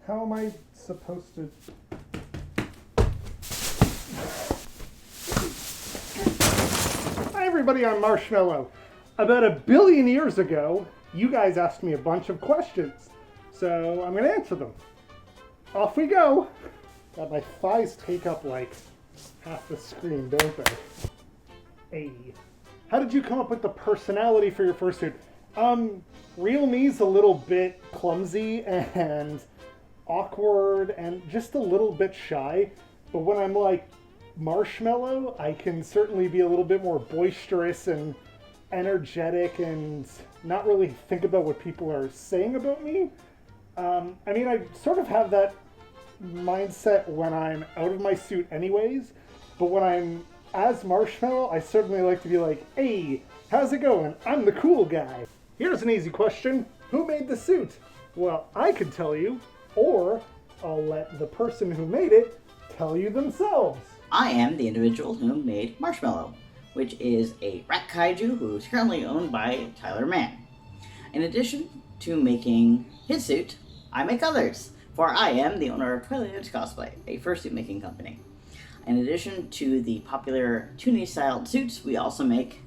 How am I supposed to... Hi everybody, I'm Marshmallow. About 1 billion years ago, you guys asked me a bunch of questions, so I'm going to answer them. Off we go! God, my thighs take up like half the screen, don't they? Hey. How did you come up with the personality for your fursuit? Real me's a little bit clumsy and awkward and just a little bit shy, but when I'm like Marshmallow, I can certainly be a little bit more boisterous and energetic and not really think about what people are saying about me. I sort of have that mindset when I'm out of my suit anyways, but when I'm as Marshmallow, I certainly like to be like, hey, how's it going? I'm the cool guy. Here's an easy question. Who made the suit? Well, I could tell you, or I'll let the person who made it tell you themselves. I am the individual who made Marshmallow, which is a rat kaiju who is currently owned by Tyler Mann. In addition to making his suit, I make others, for I am the owner of Twilight Edge Cosplay, a fursuit making company. In addition to the popular tunic-styled suits, we also make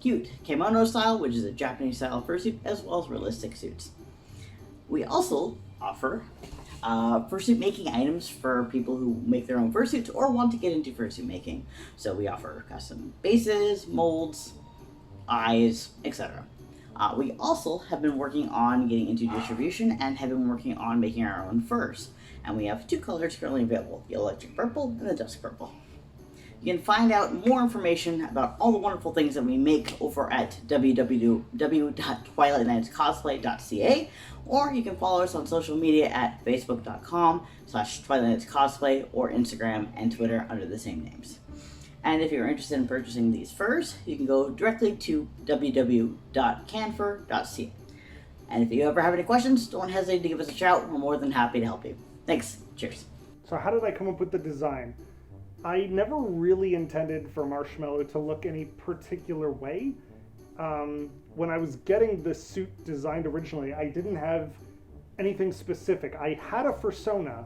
cute kimono style, which is a Japanese-style fursuit, as well as realistic suits. We also offer fursuit making items for people who make their own fursuits or want to get into fursuit making. So we offer custom bases, molds, eyes, etc. We also have been working on getting into distribution and have been working on making our own furs. And we have 2 colors currently available, the electric purple and the dusk purple. You can find out more information about all the wonderful things that we make over at www.twilightnightscosplay.ca, or you can follow us on social media at facebook.com/twilightnightscosplay or Instagram and Twitter under the same names. And if you're interested in purchasing these furs, you can go directly to www.canfur.ca. And if you ever have any questions, don't hesitate to give us a shout. We're more than happy to help you. Thanks. Cheers. So how did I come up with the design? I never really intended for Marshmallow to look any particular way. When I was getting the suit designed originally, I didn't have anything specific. I had a fursona,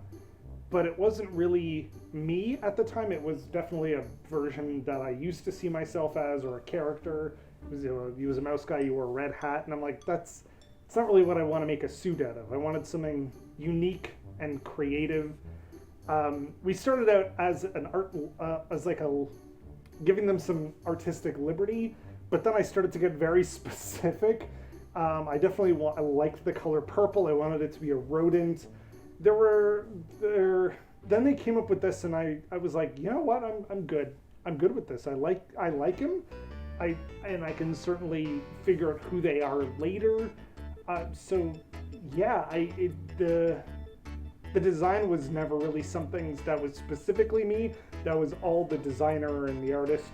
but it wasn't really me at the time. It was definitely a version that I used to see myself as, or a character. He was a mouse guy, you wore a red hat, and I'm like, it's not really what I want to make a suit out of. I wanted something unique and creative. We started out as an giving them some artistic liberty, but then I started to get very specific. I definitely I liked the color purple. I wanted it to be a rodent. Then they came up with this, and I was like, you know what? I'm good. I'm good with this. I like him. I can certainly figure out who they are later. The design was never really something that was specifically me. That was all the designer and the artist,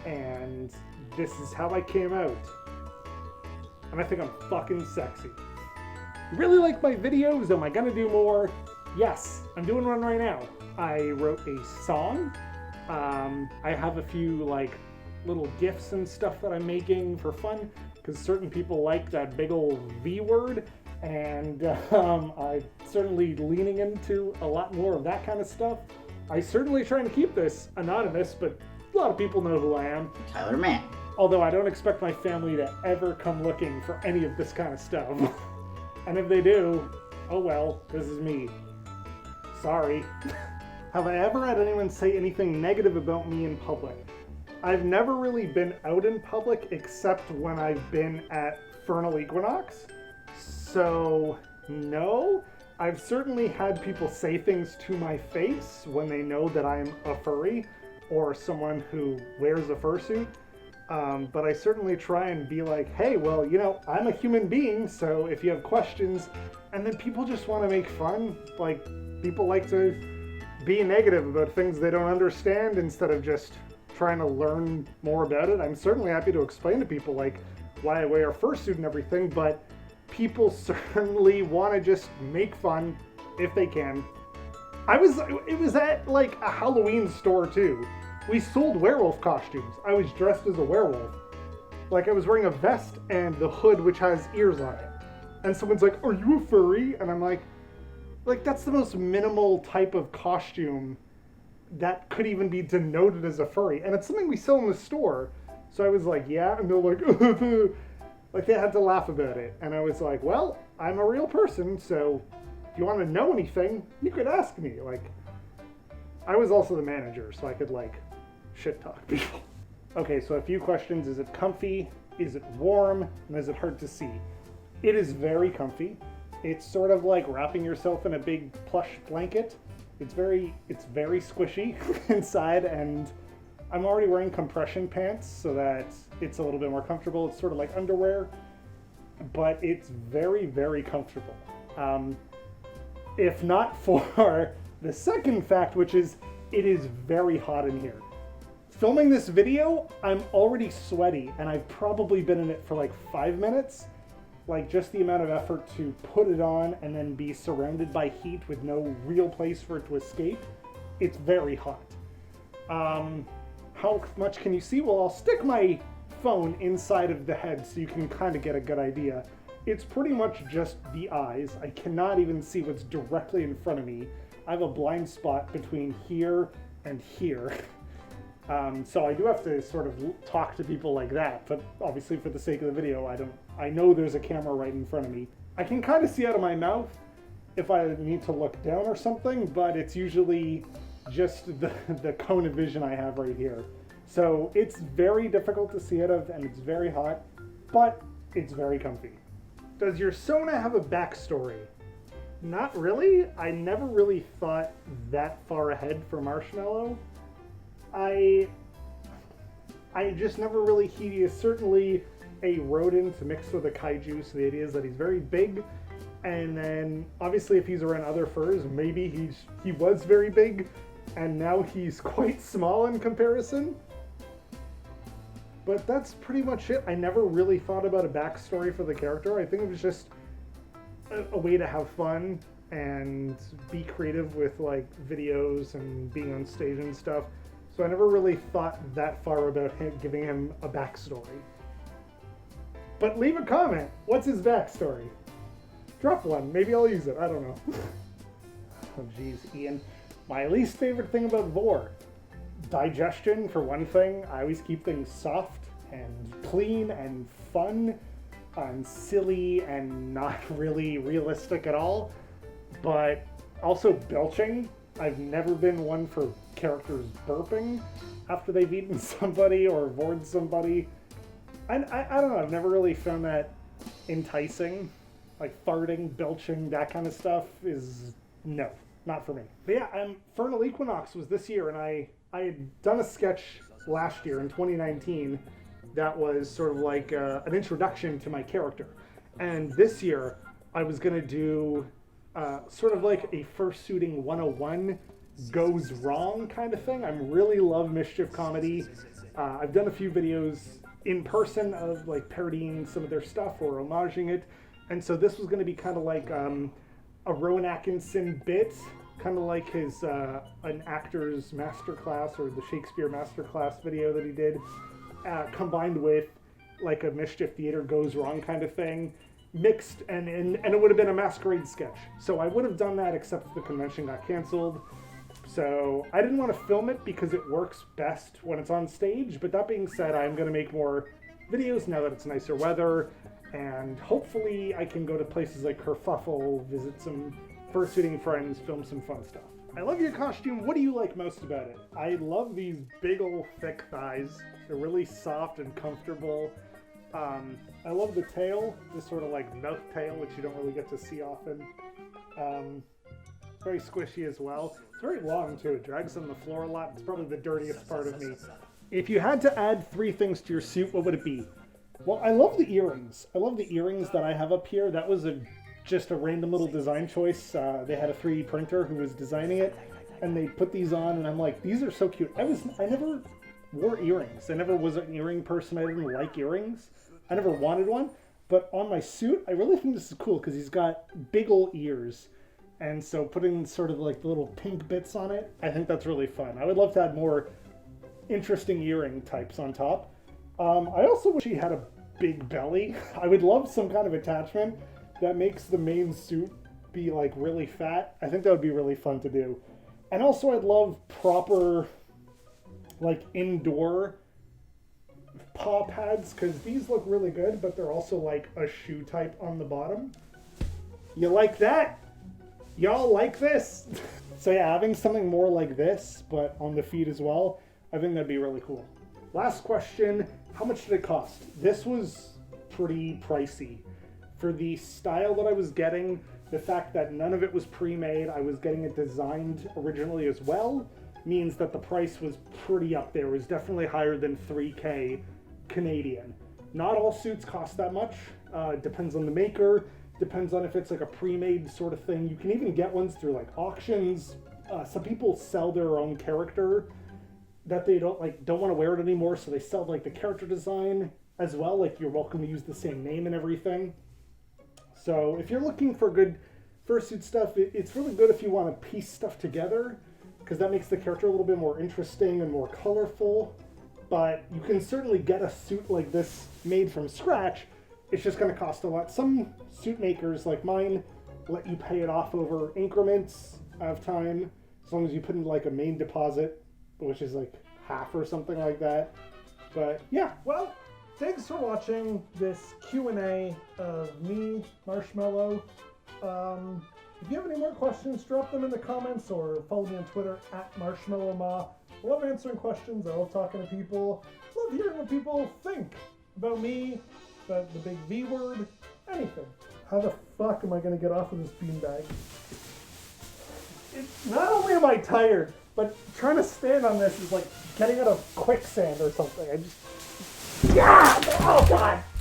and this is how I came out. And I think I'm fucking sexy. You really like my videos? Am I gonna do more? Yes, I'm doing one right now. I wrote a song. I have a few little GIFs and stuff that I'm making for fun, because certain people like that big old V word. And I'm certainly leaning into a lot more of that kind of stuff. I certainly trying to keep this anonymous, but a lot of people know who I am. Tyler Mann. Although I don't expect my family to ever come looking for any of this kind of stuff. And if they do, oh well, this is me. Sorry. Have I ever had anyone say anything negative about me in public? I've never really been out in public except when I've been at Fernal Equinox. So, no. I've certainly had people say things to my face when they know that I'm a furry or someone who wears a fursuit. But I certainly try and be like, hey, well, I'm a human being, so if you have questions, and then people just want to make fun. Like, people like to be negative about things they don't understand instead of just trying to learn more about it. I'm certainly happy to explain to people, like, why I wear a fursuit and everything, but people certainly want to just make fun if they can. It was at like a Halloween store too. We sold werewolf costumes. I was dressed as a werewolf. Like I was wearing a vest and the hood which has ears on it. And someone's like, "Are you a furry?" And I'm like, Like, that's the most minimal type of costume that could even be denoted as a furry. And it's something we sell in the store. So I was like, yeah. And they're like, like, they had to laugh about it. And I was like, well, I'm a real person, so if you want to know anything, you could ask me. Like, I was also the manager, so I could, like, shit talk people. Okay, so a few questions. Is it comfy? Is it warm? And is it hard to see? It is very comfy. It's sort of like wrapping yourself in a big plush blanket. It's very squishy inside, and I'm already wearing compression pants so that it's a little bit more comfortable. It's sort of like underwear, but it's very, very comfortable. If not for the second fact, which is it is very hot in here. Filming this video, I'm already sweaty, and I've probably been in it for like 5 minutes. Like, just the amount of effort to put it on and then be surrounded by heat with no real place for it to escape. It's very hot. How much can you see? Well, I'll stick my phone inside of the head so you can kind of get a good idea. It's pretty much just the eyes. I cannot even see what's directly in front of me. I have a blind spot between here and here. So I do have to sort of talk to people like that, but obviously for the sake of the video, I know there's a camera right in front of me. I can kind of see out of my mouth if I need to look down or something, but it's usually just the cone of vision I have right here. So it's very difficult to see out of, and it's very hot, but it's very comfy. Does your Sona have a backstory? Not really. I never really thought that far ahead for Marshmallow. I just never really, he is certainly a rodent mixed with a kaiju, so the idea is that he's very big, and then obviously if he's around other furs, maybe he was very big, and now he's quite small in comparison. But that's pretty much it. I never really thought about a backstory for the character. I think it was just a way to have fun and be creative with like videos and being on stage and stuff. So I never really thought that far about giving him a backstory. But leave a comment. What's his backstory? Drop one. Maybe I'll use it. I don't know. Oh, geez, Ian. My least favorite thing about Vor. Digestion, for one thing. I always keep things soft and clean and fun and silly and not really realistic at all. But also belching. I've never been one for characters burping after they've eaten somebody or vored somebody. I don't know, I've never really found that enticing. Like farting, belching, that kind of stuff is no, not for me. But yeah, Infernal Equinox was this year, and I had done a sketch last year in 2019 that was sort of like an introduction to my character. And this year I was going to do sort of like a Fursuiting 101 goes wrong kind of thing. I really love mischief comedy. I've done a few videos in person of like parodying some of their stuff or homaging it. And so this was going to be kind of like a Rowan Atkinson bit, kind of like his an actor's masterclass or the Shakespeare masterclass video that he did, combined with like a mischief theater goes wrong kind of thing. Mixed, and it would have been a masquerade sketch. So I would have done that, except the convention got canceled. So I didn't want to film it because it works best when it's on stage. But that being said, I'm going to make more videos now that it's nicer weather. And hopefully I can go to places like Kerfuffle, visit some fursuiting friends, film some fun stuff. I love your costume. What do you like most about it? I love these big old thick thighs. They're really soft and comfortable. I love the tail, this sort of like mouth tail, which you don't really get to see often. Very squishy as well. It's very long too, it drags on the floor a lot. It's probably the dirtiest part of me. If you had to add 3 things to your suit, what would it be? Well, I love the earrings. I love the earrings that I have up here. That was just a random little design choice. They had a 3D printer who was designing it, and they put these on, and I'm like, these are so cute. I never wore earrings. I never was an earring person. I didn't like earrings. I never wanted one, but on my suit, I really think this is cool because he's got big old ears. And so putting sort of like the little pink bits on it, I think that's really fun. I would love to add more interesting earring types on top. I also wish he had a big belly. I would love some kind of attachment that makes the main suit be like really fat. I think that would be really fun to do. And also I'd love proper like indoor paw pads, because these look really good, but they're also like a shoe type on the bottom. You like that? Y'all like this? So yeah, having something more like this, but on the feet as well, I think that'd be really cool. Last question, how much did it cost? This was pretty pricey. For the style that I was getting, the fact that none of it was pre-made, I was getting it designed originally as well, means that the price was pretty up there. It was definitely higher than 3K Canadian. Not all suits cost that much. Depends on the maker. Depends on if it's like a pre-made sort of thing. You can even get ones through like auctions. Some people sell their own character that they don't want to wear it anymore, so they sell like the character design as well. Like you're welcome to use the same name and everything. So if you're looking for good fursuit stuff, it's really good if you want to piece stuff together, because that makes the character a little bit more interesting and more colorful. But you can certainly get a suit like this made from scratch. It's just going to cost a lot. Some suit makers like mine let you pay it off over increments of time, as long as you put in like a main deposit, which is like half or something like that. But yeah, well, thanks for watching this Q&A of me, Marshmallow. If you have any more questions, drop them in the comments or follow me on Twitter @MarshmallowMa. I love answering questions. I love talking to people. I love hearing what people think about me, about the big V word, anything. How the fuck am I going to get off of this beanbag? Not only am I tired, but trying to stand on this is like getting out of quicksand or something. Yeah! Oh, God!